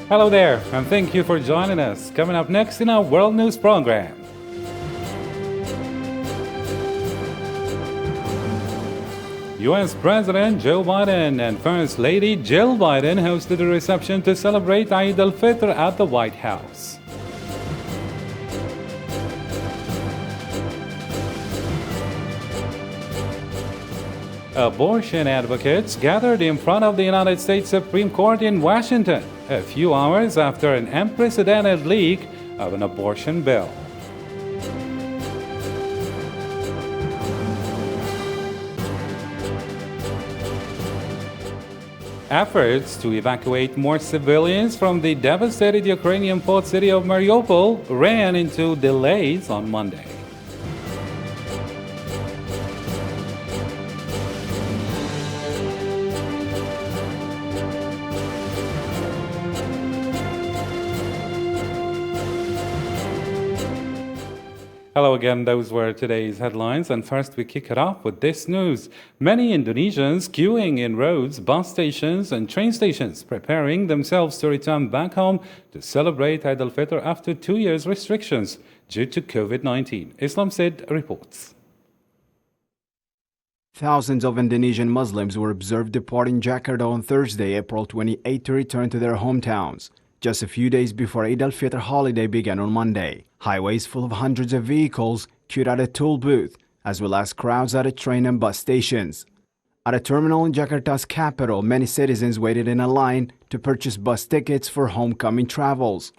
Hello there, and thank you for joining us. Coming up next in our World News program. U.S. President Joe Biden and First Lady Jill Biden hosted a reception to celebrate Eid al-Fitr at the White House. Abortion advocates gathered in front of the United States Supreme Court in Washington a few hours after an unprecedented leak of an abortion bill. Efforts to evacuate more civilians from the devastated Ukrainian port city of Mariupol ran into delays on Monday. Hello again, those were today's headlines, and first we kick it off with this news. Many Indonesians queuing in roads, bus stations and train stations preparing themselves to return back home to celebrate Eid al-Fitr after 2 years restrictions due to COVID-19. Islam Said reports. Thousands of Indonesian Muslims were observed departing Jakarta on Thursday, April 28, to return to their hometowns, just a few days before Eid al-Fitr holiday began on Monday. Highways full of hundreds of vehicles queued at a toll booth, as well as crowds at train and bus stations. At a terminal in Jakarta's capital, many citizens waited in a line to purchase bus tickets for homecoming travels.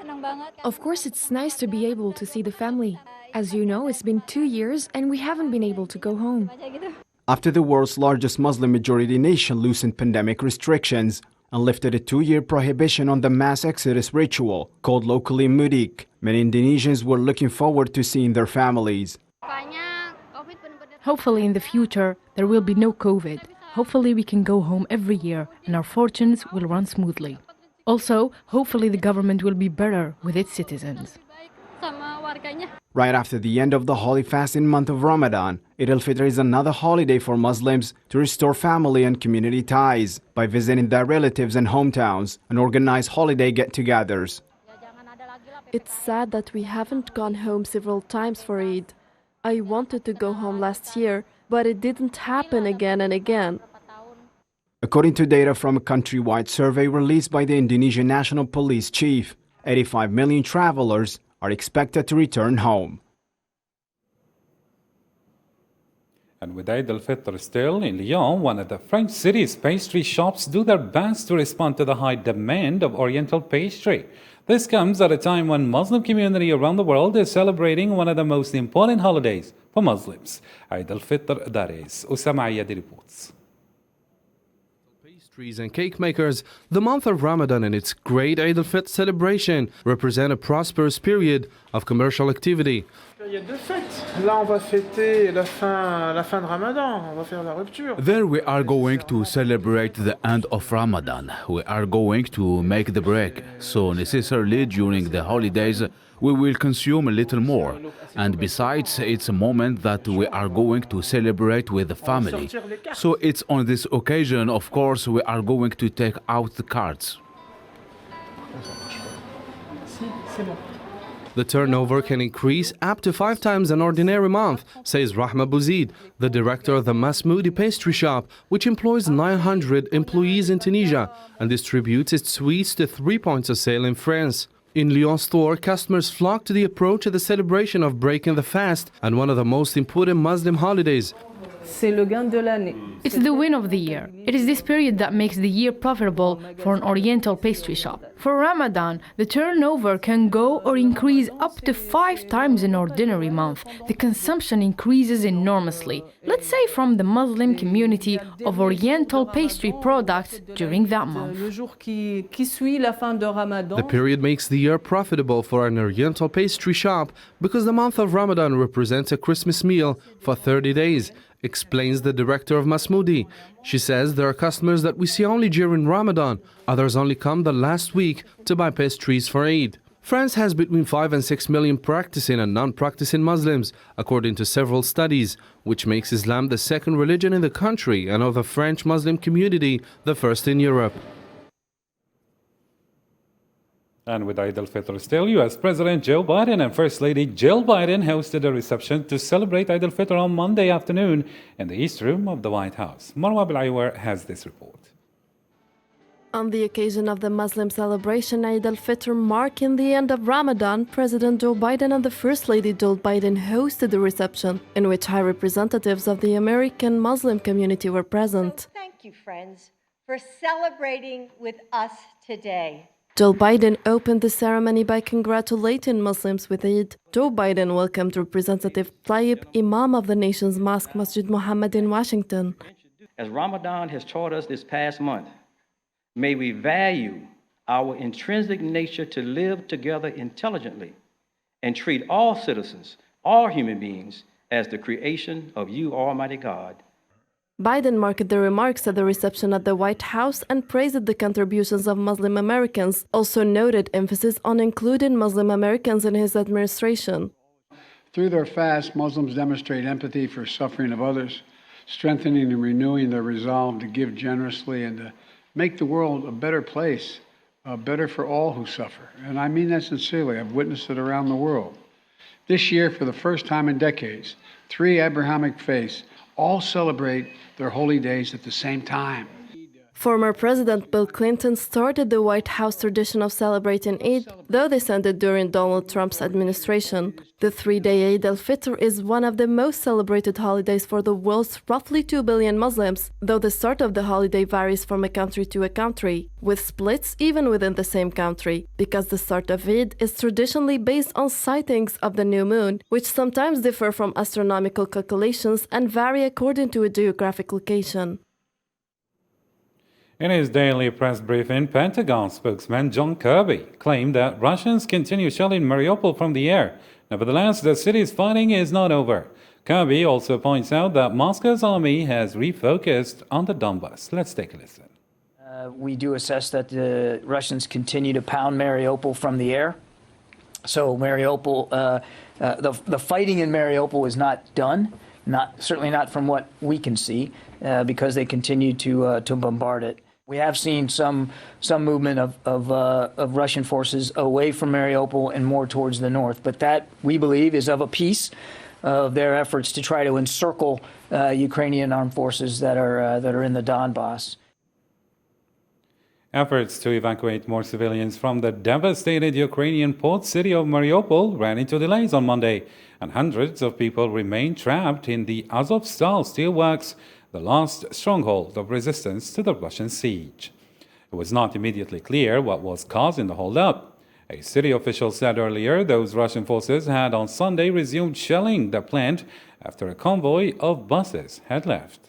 Of course, it's nice to be able to see the family. As you know, it's been 2 years and we haven't been able to go home. After the world's largest Muslim majority nation loosened pandemic restrictions and lifted a 2-year prohibition on the mass exodus ritual, called locally mudik, many Indonesians were looking forward to seeing their families. Hopefully in the future, there will be no COVID. Hopefully we can go home every year and our fortunes will run smoothly. Also, hopefully the government will be better with its citizens. Right after the end of the holy fasting month of Ramadan, Eid al-Fitr is another holiday for Muslims to restore family and community ties by visiting their relatives and hometowns and organize holiday get-togethers. It's sad that we haven't gone home several times for Eid. I wanted to go home last year, but it didn't happen again and again. According to data from a countrywide survey released by the Indonesian National Police Chief, 85 million travelers are expected to return home. And with Eid al-Fitr still in Lyon, one of the French city's pastry shops do their best to respond to the high demand of Oriental pastry. This comes at a time when Muslim community around the world is celebrating one of the most important holidays for Muslims, Eid al-Fitr, that is. Usama Ayadi reports. Pastries and cake makers, the month of Ramadan and its great Eid al-Fitr celebration represent a prosperous period of commercial activity. Il y a deux fêtes. Là, on va fêter la fin de Ramadan. On va faire la rupture. There we are going to celebrate the end of Ramadan. We are going to make the break. So necessarily during the holidays, we will consume a little more. And besides, it's a moment that we are going to celebrate with the family. So it's on this occasion, of course, we are going to take out the cards. The turnover can increase up to 5 times an ordinary month, says Rahma Bouzid, the director of the Masmoudi pastry shop, which employs 900 employees in Tunisia and distributes its sweets to 3 points of sale in France. In Lyon store, customers flock to the approach of the celebration of breaking the fast and one of the most important Muslim holidays. It's the win of the year. It is this period that makes the year profitable for an Oriental pastry shop. For Ramadan, the turnover can go or increase up to 5 times an ordinary month. The consumption increases enormously, let's say from the Muslim community of Oriental pastry products during that month. The period makes the year profitable for an Oriental pastry shop because the month of Ramadan represents a Christmas meal for 30 days. Explains the director of Masmoudi. She says there are customers that we see only during Ramadan. Others only come the last week to buy pastries for Eid. France has between 5 and 6 million practicing and non-practicing Muslims, according to several studies, which makes Islam the second religion in the country and of the French Muslim community, the first in Europe. And with Eid al-Fitr still, U.S. President Joe Biden and First Lady Jill Biden hosted a reception to celebrate Eid al-Fitr on Monday afternoon in the East Room of the White House. Marwa Bilaiwer has this report. On the occasion of the Muslim celebration Eid al-Fitr marking the end of Ramadan, President Joe Biden and the First Lady Jill Biden hosted a reception in which high representatives of the American Muslim community were present. Thank you, friends, for celebrating with us today. Jill Biden opened the ceremony by congratulating Muslims with Eid. Joe Biden welcomed Representative Tayyip, Imam of the nation's mosque Masjid Muhammad in Washington. As Ramadan has taught us this past month, may we value our intrinsic nature to live together intelligently and treat all citizens, all human beings, as the creation of you, Almighty God. Biden marked the remarks at the reception at the White House and praised the contributions of Muslim Americans, also noted emphasis on including Muslim Americans in his administration. Through their fast, Muslims demonstrate empathy for suffering of others, strengthening and renewing their resolve to give generously and to make the world a better place, better for all who suffer. And I mean that sincerely. I've witnessed it around the world. This year, for the first time in decades, 3 Abrahamic faiths all celebrate their holy days at the same time. Former President Bill Clinton started the White House tradition of celebrating Eid, though this ended during Donald Trump's administration. The 3-day Eid al-Fitr is one of the most celebrated holidays for the world's roughly 2 billion Muslims, though the start of the holiday varies from a country to a country, with splits even within the same country, because the start of Eid is traditionally based on sightings of the new moon, which sometimes differ from astronomical calculations and vary according to a geographic location. In his daily press briefing, Pentagon spokesman John Kirby claimed that Russians continue shelling Mariupol from the air. Nevertheless, the city's fighting is not over. Kirby also points out that Moscow's army has refocused on the Donbass. Let's take a listen. We do assess that the Russians continue to pound Mariupol from the air. So Mariupol, the fighting in Mariupol is not done, certainly not from what we can see, because they continue to bombard it. We have seen some movement of Russian forces away from Mariupol and more towards the north, but that, we believe, is of a piece of their efforts to try to encircle Ukrainian armed forces that are in the Donbass. Efforts to evacuate more civilians from the devastated Ukrainian port city of Mariupol ran into delays on Monday, and hundreds of people remain trapped in the Azovstal steelworks, the last stronghold of resistance to the Russian siege. It was not immediately clear what was causing the holdup. A city official said earlier those Russian forces had on Sunday resumed shelling the plant after a convoy of buses had left.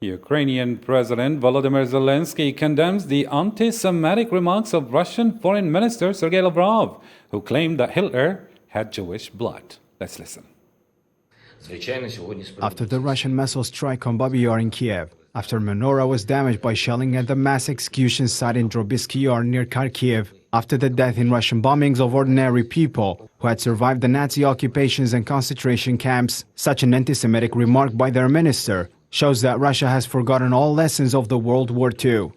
Ukrainian President Volodymyr Zelensky condemns the anti-Semitic remarks of Russian Foreign Minister Sergei Lavrov, who claimed that Hitler had Jewish blood. Let's listen. After the Russian missile strike on Babi Yar in Kiev, after menorah was damaged by shelling at the mass execution site in Drobisky Yar near Kharkiv, after the death in Russian bombings of ordinary people who had survived the Nazi occupations and concentration camps, such an anti-Semitic remark by their minister shows that Russia has forgotten all lessons of the World War II.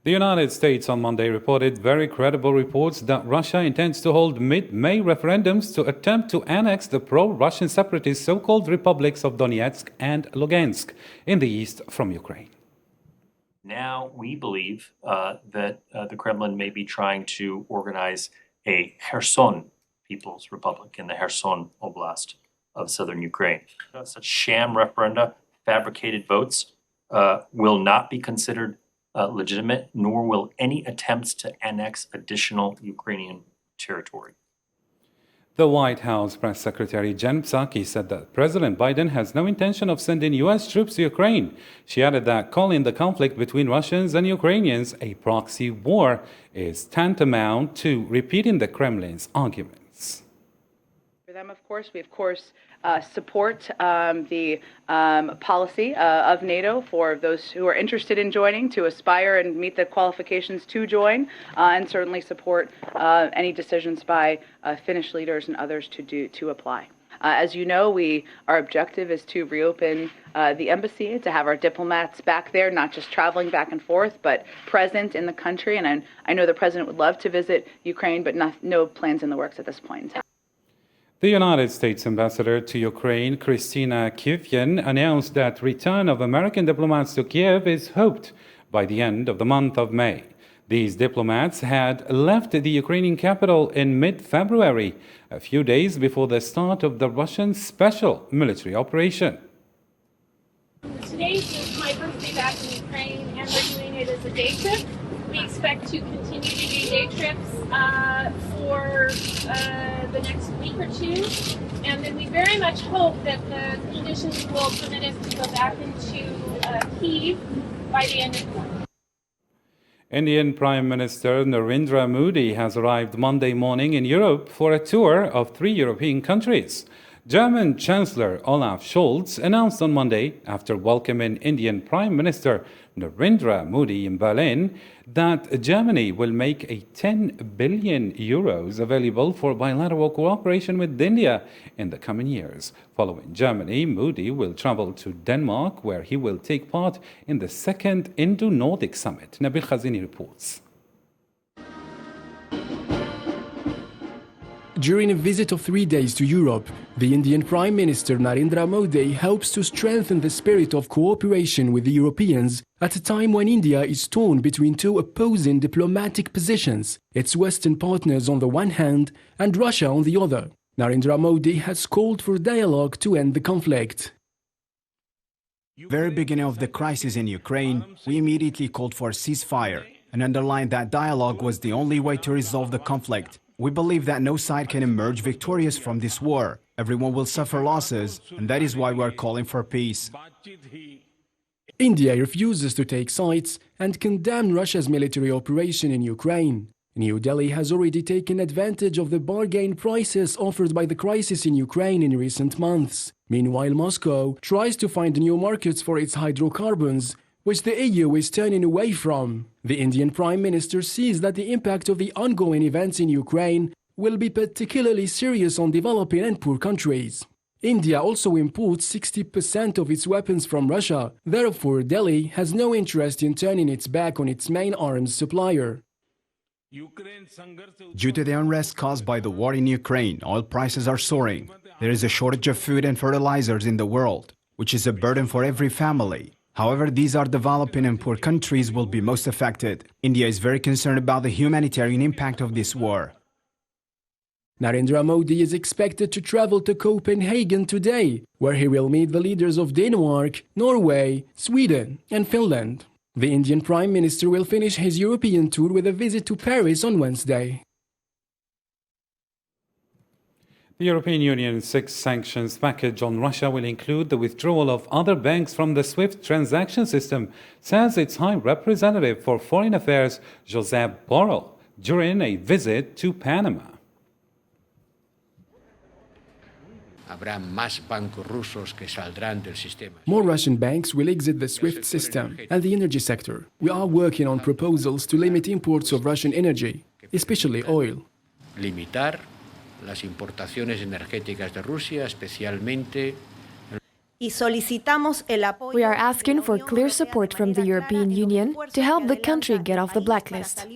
The United States on Monday reported very credible reports that Russia intends to hold mid-May referendums to attempt to annex the pro-Russian separatist so-called republics of Donetsk and Lugansk in the east from Ukraine. Now we believe that the Kremlin may be trying to organize a Kherson People's Republic in the Kherson Oblast of southern Ukraine. Such sham referenda, fabricated votes, will not be considered legitimate, nor will any attempts to annex additional Ukrainian territory. The White House Press Secretary Jen Psaki said that President Biden has no intention of sending U.S. troops to Ukraine. She added that calling the conflict between Russians and Ukrainians a proxy war is tantamount to repeating the Kremlin's arguments. For them, of course, we support the policy of NATO for those who are interested in joining to aspire and meet the qualifications to join, and certainly support any decisions by Finnish leaders and others to apply. As you know, our objective is to reopen the embassy, to have our diplomats back there, not just traveling back and forth, but present in the country. And I know the president would love to visit Ukraine, but no plans in the works at this point in time. The United States ambassador to Ukraine, Christina Kivyan, announced that return of American diplomats to Kiev is hoped by the end of the month of May. These diplomats had left the Ukrainian capital in mid-February, a few days before the start of the Russian special military operation. Today is my first day back in Ukraine, and we're doing it as a day trip. We expect to continue to do day trips for the next week or two, and then we very much hope that the conditions will permit us to go back into Kyiv by the end of the month. Indian Prime Minister Narendra Modi has arrived Monday morning in Europe for a tour of 3 European countries. German Chancellor Olaf Scholz announced on Monday, after welcoming Indian Prime Minister Narendra Modi in Berlin, that Germany will make a 10 billion euros available for bilateral cooperation with India in the coming years. Following Germany, Modi will travel to Denmark, where he will take part in the second Indo-Nordic Summit. Nabil Khazini reports. During a visit of 3 days to Europe, the Indian Prime Minister Narendra Modi hopes to strengthen the spirit of cooperation with the Europeans at a time when India is torn between two opposing diplomatic positions, its Western partners on the one hand and Russia on the other. Narendra Modi has called for dialogue to end the conflict. Very beginning of the crisis in Ukraine, we immediately called for a ceasefire and underlined that dialogue was the only way to resolve the conflict. We believe that no side can emerge victorious from this war. Everyone will suffer losses, and that is why we are calling for peace. India refuses to take sides and condemn Russia's military operation in Ukraine. New Delhi has already taken advantage of the bargain prices offered by the crisis in Ukraine in recent months. Meanwhile, Moscow tries to find new markets for its hydrocarbons, which the EU is turning away from. The Indian Prime Minister sees that the impact of the ongoing events in Ukraine will be particularly serious on developing and poor countries. India also imports 60% of its weapons from Russia. Therefore, Delhi has no interest in turning its back on its main arms supplier. Due to the unrest caused by the war in Ukraine, oil prices are soaring. There is a shortage of food and fertilizers in the world, which is a burden for every family. However, these are developing and poor countries will be most affected. India is very concerned about the humanitarian impact of this war. Narendra Modi is expected to travel to Copenhagen today, where he will meet the leaders of Denmark, Norway, Sweden, and Finland. The Indian Prime Minister will finish his European tour with a visit to Paris on Wednesday. The European Union's sixth sanctions package on Russia will include the withdrawal of other banks from the SWIFT transaction system, says its High Representative for Foreign Affairs, Josep Borrell, during a visit to Panama. More Russian banks will exit the SWIFT system and the energy sector. We are working on proposals to limit imports of Russian energy, especially oil. Limitar las importaciones energéticas de Rusia, especialmente. We are asking for clear support from the European Union to help the country get off the blacklist.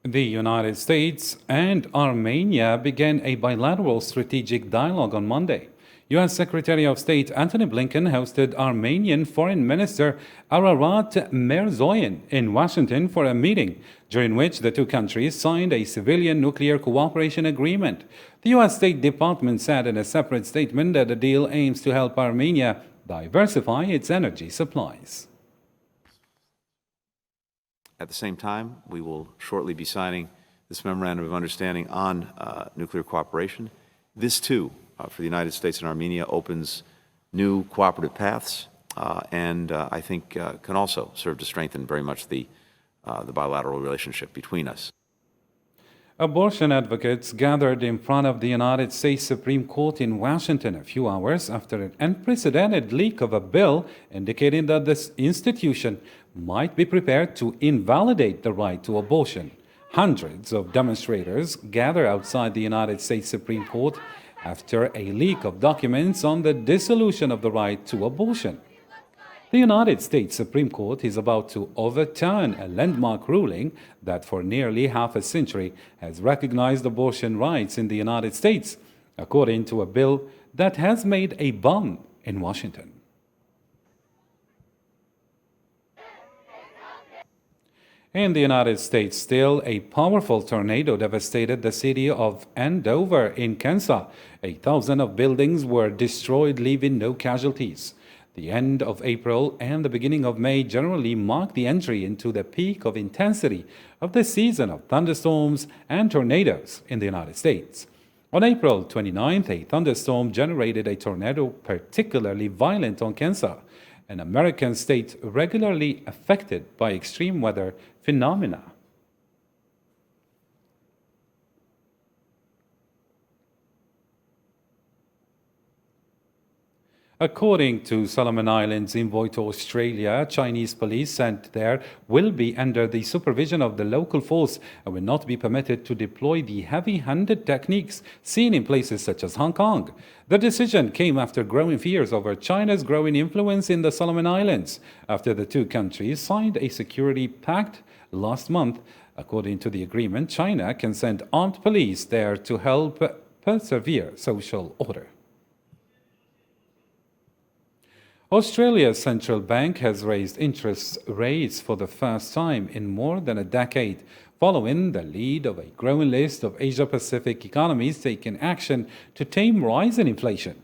The United States and Armenia began a bilateral strategic dialogue on Monday. U.S. Secretary of State Antony Blinken hosted Armenian Foreign Minister Ararat Mirzoyan in Washington for a meeting, during which the two countries signed a civilian nuclear cooperation agreement. The U.S. State Department said in a separate statement that the deal aims to help Armenia diversify its energy supplies. At the same time, we will shortly be signing this memorandum of understanding on nuclear cooperation. This, too, for the United States and Armenia opens new cooperative paths and I think can also serve to strengthen very much the bilateral relationship between us. Abortion advocates gathered in front of the United States Supreme Court in Washington a few hours after an unprecedented leak of a bill indicating that this institution might be prepared to invalidate the right to abortion. Hundreds of demonstrators gather outside the United States Supreme Court after a leak of documents on the dissolution of the right to abortion. The United States Supreme Court is about to overturn a landmark ruling that for nearly half a century has recognized abortion rights in the United States, according to a bill that has made a buzz in Washington. In the United States, still, a powerful tornado devastated the city of Andover in Kansas. 8,000 of buildings were destroyed, leaving no casualties. The end of April and the beginning of May generally mark the entry into the peak of intensity of the season of thunderstorms and tornadoes in the United States. On April 29th, a thunderstorm generated a tornado particularly violent on Kansas, an American state regularly affected by extreme weather phenomena. According to Solomon Islands envoy to Australia, Chinese police sent there will be under the supervision of the local force and will not be permitted to deploy the heavy-handed techniques seen in places such as Hong Kong. The decision came after growing fears over China's growing influence in the Solomon Islands, after the two countries signed a security pact last month. According to the agreement, China can send armed police there to help preserve social order. Australia's central bank has raised interest rates for the first time in more than a decade, following the lead of a growing list of Asia-Pacific economies taking action to tame rising inflation.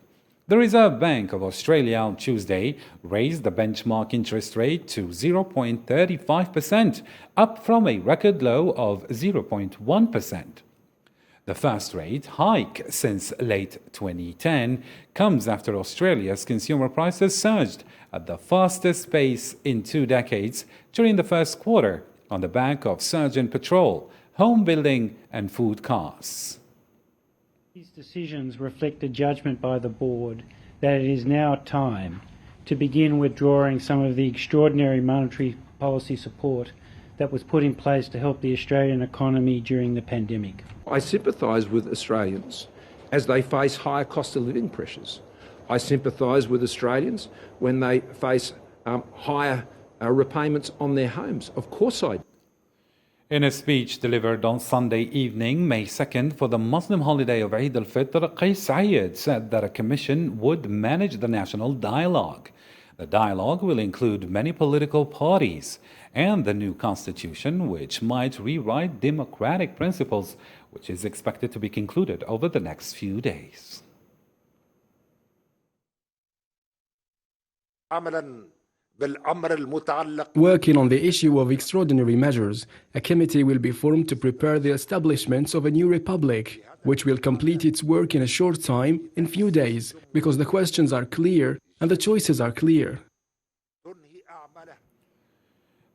The Reserve Bank of Australia on Tuesday raised the benchmark interest rate to 0.35%, up from a record low of 0.1%. The first rate hike since late 2010 comes after Australia's consumer prices surged at the fastest pace in 2 decades during the first quarter on the back of surging petrol, home building and food costs. These decisions reflect a judgment by the board that it is now time to begin withdrawing some of the extraordinary monetary policy support that was put in place to help the Australian economy during the pandemic. I sympathise with Australians as they face higher cost of living pressures. I sympathise with Australians when they face higher repayments on their homes. Of course I do. In a speech delivered on Sunday evening, May 2nd, for the Muslim holiday of Eid al-Fitr, Qais Said said that a commission would manage the national dialogue. The dialogue will include many political parties and the new constitution, which might rewrite democratic principles, which is expected to be concluded over the next few days. Working on the issue of extraordinary measures, a committee will be formed to prepare the establishment of a new republic, which will complete its work in a short time, in few days, because the questions are clear and the choices are clear.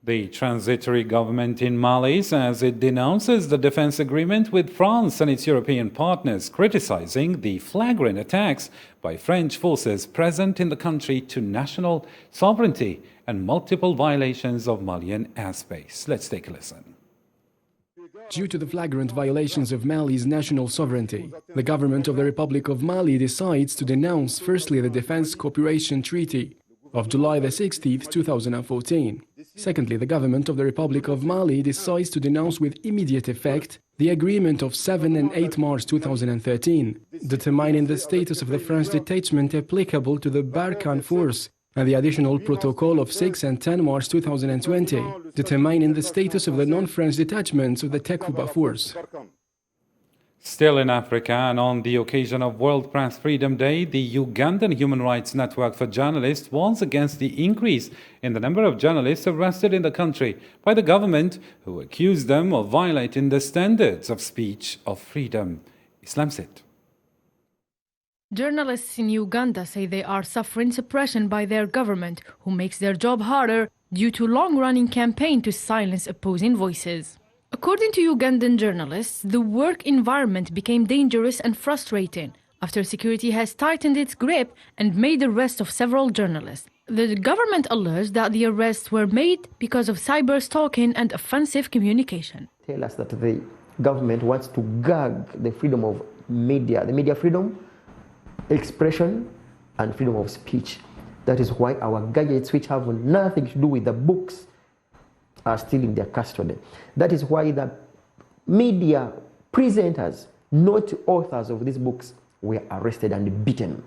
The transitory government in Mali says it denounces the defense agreement with France and its European partners, criticizing the flagrant attacks by French forces present in the country to national sovereignty and multiple violations of Malian airspace. Let's take a listen. Due to the flagrant violations of Mali's national sovereignty, the government of the Republic of Mali decides to denounce firstly the Defense Cooperation Treaty of July the 16th, 2014. Secondly, the government of the Republic of Mali decides to denounce with immediate effect the agreement of 7 and 8 March 2013, determining the status of the French detachment applicable to the Barkhane force, and the additional protocol of 6 and 10 March 2020, determining the status of the non-French detachments of the Takuba force. Still in Africa, and on the occasion of World Press Freedom Day, the Ugandan Human Rights Network for Journalists warns against the increase in the number of journalists arrested in the country by the government, who accuse them of violating the standards of speech of freedom. Islam said. Journalists in Uganda say they are suffering suppression by their government, who makes their job harder due to long-running campaign to silence opposing voices. According to Ugandan journalists, the work environment became dangerous and frustrating after security has tightened its grip and made the arrest of several journalists. The government alleges that the arrests were made because of cyber-stalking and offensive communication. Tell us that the government wants to gag the freedom of media, the media freedom, expression, and freedom of speech. That is why our gadgets, which have nothing to do with the books, are still in their custody. That is why the media presenters, not authors of these books, were arrested and beaten.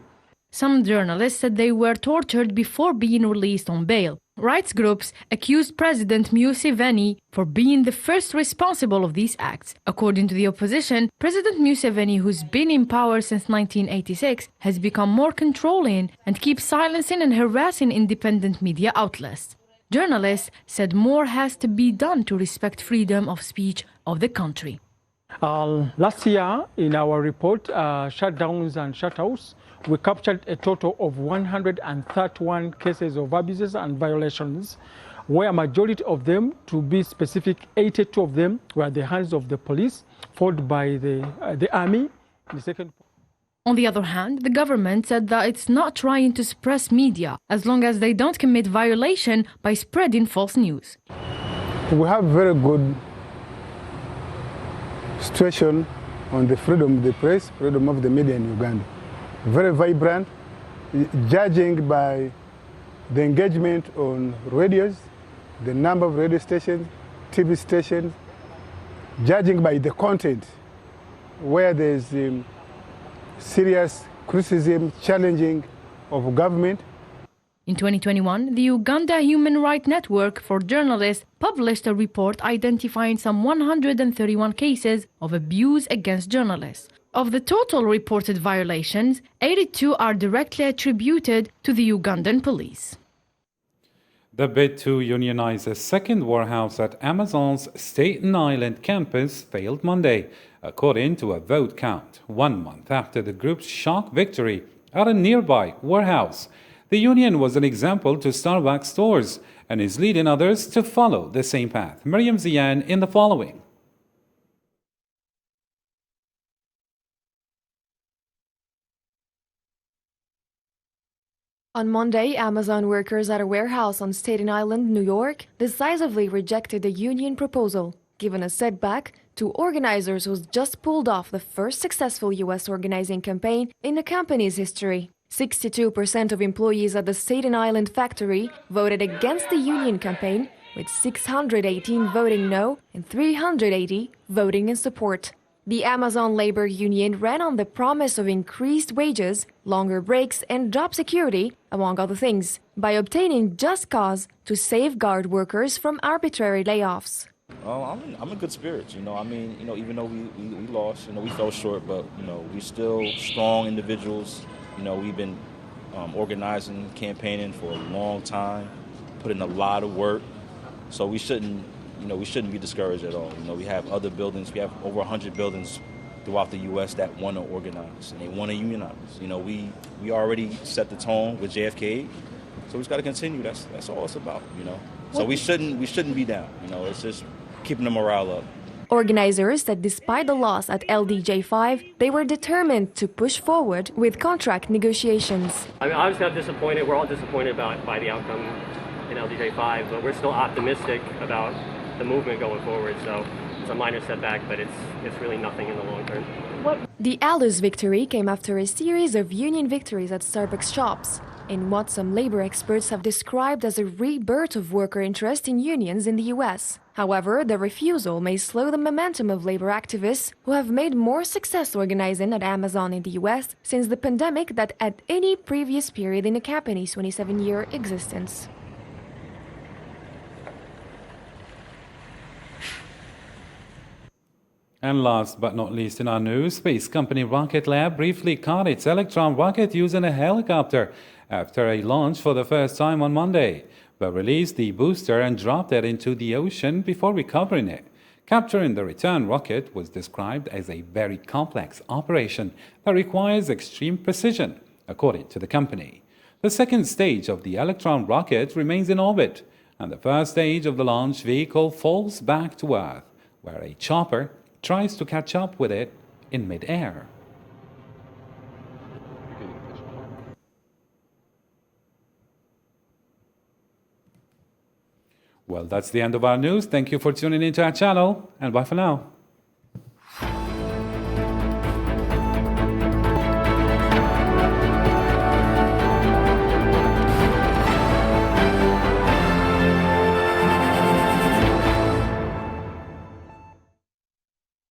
Some journalists said they were tortured before being released on bail. Rights groups accused President Museveni for being the first responsible of these acts. According to the opposition, President Museveni, who's been in power since 1986, has become more controlling and keeps silencing and harassing independent media outlets. Journalists said more has to be done to respect freedom of speech of the country. Last year, in our report, Shutdowns and Shutouts, we captured a total of 131 cases of abuses and violations, where majority of them, to be specific, 82 of them were at the hands of the police, followed by the army. On the other hand, the government said that it's not trying to suppress media as long as they don't commit violation by spreading false news. We have very good situation on the freedom of the press, freedom of the media in Uganda. Very vibrant, judging by the engagement on radios, the number of radio stations, TV stations, judging by the content, where there's serious criticism, challenging of government. In 2021, the Uganda Human Rights Network for Journalists published a report identifying some 131 cases of abuse against journalists. Of the total reported violations, 82 are directly attributed to the Ugandan police. The bid to unionize a second warehouse at Amazon's Staten Island campus failed Monday, according to a vote count, 1 month after the group's shock victory at a nearby warehouse. The union was an example to Starbucks stores and is leading others to follow the same path. Miriam Zian in the following. On Monday, Amazon workers at a warehouse on Staten Island, New York, decisively rejected the union proposal, giving a setback to organizers who just pulled off the first successful U.S. organizing campaign in the company's history. 62% of employees at the Staten Island factory voted against the union campaign, with 618 voting no and 380 voting in support. The Amazon labor union ran on the promise of increased wages, longer breaks, and job security, among other things, by obtaining just cause to safeguard workers from arbitrary layoffs. I'm in good spirits, even though we lost, we fell short, but, we're still strong individuals. We've been organizing, campaigning for a long time, put in a lot of work, so we shouldn't be discouraged at all. We have other buildings. We have over 100 buildings throughout the U.S. that want to organize and they want to unionize. We already set the tone with JFK, so we just got to continue. That's all it's about. So we shouldn't be down. It's just keeping the morale up. Organizers said despite the loss at LDJ5, they were determined to push forward with contract negotiations. Obviously I'm disappointed. We're all disappointed by the outcome in LDJ5, but we're still optimistic about the movement going forward. So it's a minor setback, but it's really nothing in the long term. The ALU's victory came after a series of union victories at Starbucks shops, in what some labor experts have described as a rebirth of worker interest in unions in the U.S. However, the refusal may slow the momentum of labor activists who have made more success organizing at Amazon in the U.S. since the pandemic than at any previous period in the company's 27-year existence. And last but not least in our news, space company Rocket Lab briefly caught its Electron rocket using a helicopter after a launch for the first time on Monday, but released the booster and dropped it into the ocean before recovering it. Capturing the return rocket was described as a very complex operation that requires extreme precision, according to the company. The second stage of the Electron rocket remains in orbit, and the first stage of the launch vehicle falls back to Earth, where a chopper tries to catch up with it in mid-air. Well, that's the end of our news. Thank you for tuning into our channel, and bye for now.